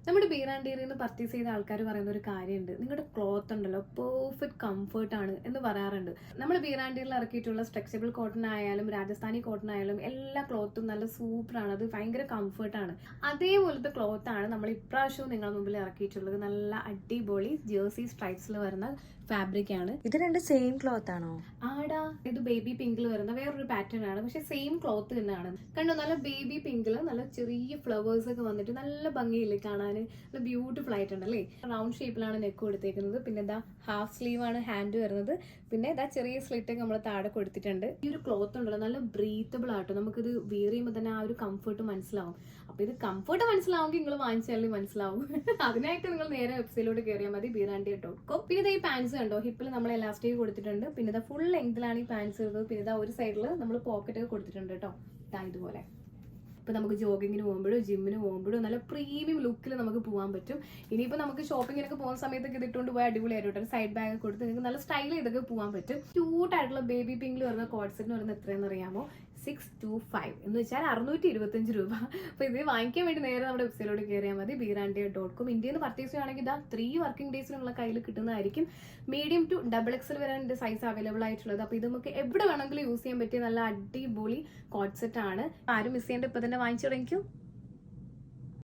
നമ്മുടെ ബീറാൻഡിയിൽ നിന്ന് പർച്ചേസ് ചെയ്ത ആൾക്കാർ പറയുന്ന ഒരു കാര്യമുണ്ട്, നിങ്ങളുടെ ക്ലോത്ത് ഉണ്ടല്ലോ പെർഫെക്റ്റ് കംഫർട്ടാണ് എന്ന് പറയാറുണ്ട്. നമ്മൾ ബീറാൻഡിയിൽ ഇറക്കിയിട്ടുള്ള സ്ട്രെച്ചബിൾ കോട്ടൺ ആയാലും രാജസ്ഥാനി കോട്ടൺ ആയാലും എല്ലാ ക്ലോത്തും നല്ല സൂപ്പറാണ്, അത് ഭയങ്കര കംഫർട്ടാണ്. അതേപോലത്തെ ക്ലോത്താണ് നമ്മൾ ഇപ്രാവശ്യവും നിങ്ങളുടെ മുമ്പിൽ ഇറക്കിയിട്ടുള്ളത്. നല്ല അടിപൊളി ജേഴ്സി സ്ട്രൈപ്സിൽ വരുന്ന ഫാബ്രിക് ആണ്. ഇത് രണ്ട് സെയിം ക്ലോത്ത് ആണോ? ആടാ, ഇത് ബേബി പിങ്കിൽ വരുന്ന വേറൊരു പാറ്റേൺ ആണ്, പക്ഷെ സെയിം ക്ലോത്ത് തന്നെയാണ്. കണ്ടോ, നല്ല ബേബി പിങ്കില് നല്ല ചെറിയ ഫ്ലവേഴ്സ് ഒക്കെ വന്നിട്ട് നല്ല ഭംഗിയില്ലേ കാണാൻ, നല്ല ബ്യൂട്ടിഫുൾ ആയിട്ടുണ്ടല്ലേ. റൗണ്ട് ഷേപ്പിലാണ് നെക്ക് കൊടുത്തേക്കുന്നത്. പിന്നെ ഇതാ ഹാഫ് സ്ലീവ് ആണ് ഹാൻഡ് വരുന്നത്. പിന്നെ ഇതാ ചെറിയ സ്ലിറ്റ് ഒക്കെ നമ്മൾ താഴെ കൊടുത്തിട്ടുണ്ട്. ഈ ഒരു ക്ലോത്ത് ഉണ്ടല്ലോ നല്ല ബ്രീത്തബിൾ ആട്ടോ, നമുക്കിത് വെയർ ചെയ്യുമ്പോൾ തന്നെ ആ ഒരു കംഫർട്ട് മനസ്സിലാവും. അപ്പൊ ഇത് കംഫർട്ട് മനസ്സിലാവുമെങ്കിൽ നിങ്ങൾ വാങ്ങിച്ചാലും മനസ്സിലാവും. അതിനായിട്ട് നിങ്ങൾ നേരെ വെബ്സൈറ്റിലോട്ട് കയറിയാൽ മതി, beerandia.com. പിന്നെ ഈ പാൻസ് കണ്ടോ, ഹിപ്പിൽ നമ്മൾ എലാസ്റ്റിക് കൊടുത്തിട്ടുണ്ട്. പിന്നെ ഇതാ ഫുൾ ലെങ്തിലാണ് ഈ പാൻസ് വരുന്നത്. പിന്നെ ഇതാ ഒരു സൈഡിൽ നമ്മൾ പോക്കറ്റ് ഒക്കെ കൊടുത്തിട്ടുണ്ട് കേട്ടോ, ഇതാ ഇതുപോലെ. ഇപ്പൊ നമുക്ക് ജോഗിങ്ങിന് പോകുമ്പോഴും ജിമ്മിന് പോകുമ്പോഴും നല്ല പ്രീമിയം ലുക്കിൽ നമുക്ക് പോകാൻ പറ്റും. ഇനിയിപ്പോൾ നമുക്ക് ഷോപ്പിങ്ങിനൊക്കെ പോകുന്ന സമയത്തൊക്കെ ഇതിട്ടുകൊണ്ട് പോയി അടിപൊളിയായിട്ട് സൈഡ് ബാഗ് കൊടുത്ത് നിങ്ങൾക്ക് നല്ല സ്റ്റൈൽ ചെയ്തൊക്കെ പോകാൻ പറ്റും. ക്യൂട്ടായിട്ടുള്ള ബേബി പിങ്കിൽ വരുന്ന കോഡ് സെറ്റിന് വരുന്ന എത്രയെന്ന് അറിയാമോ? 625 എന്ന് വെച്ചാൽ 625 രൂപ. അപ്പൊ ഇത് വാങ്ങിക്കാൻ വേണ്ടി നേരെ നമ്മുടെ വെബ്സൈറ്റിലോട്ട് കയറിയാൽ മതി, beerandia.com. ഇന്ത്യയിൽ നിന്ന് പർച്ചേസ് ചെയ്യുകയാണെങ്കിൽ ഇതാ 3 വർക്കിംഗ് ഡേയ്സ് നിങ്ങളെ കയ്യിൽ കിട്ടുന്നതായിരിക്കും. മീഡിയം ടു XXL വരെ എൻ്റെ സൈസ് അവൈലബിൾ ആയിട്ടുള്ളത്. അപ്പൊ ഇത് നമുക്ക് എവിടെ വേണമെങ്കിലും യൂസ് ചെയ്യാൻ പറ്റിയ നല്ല അടിപൊളി കോഡ് സെറ്റ് ആണ്. ആരും മിസ് ചെയ്യേണ്ട, ഇപ്പൊ തന്നെ വാങ്ങിച്ചു തുടങ്ങിക്കും.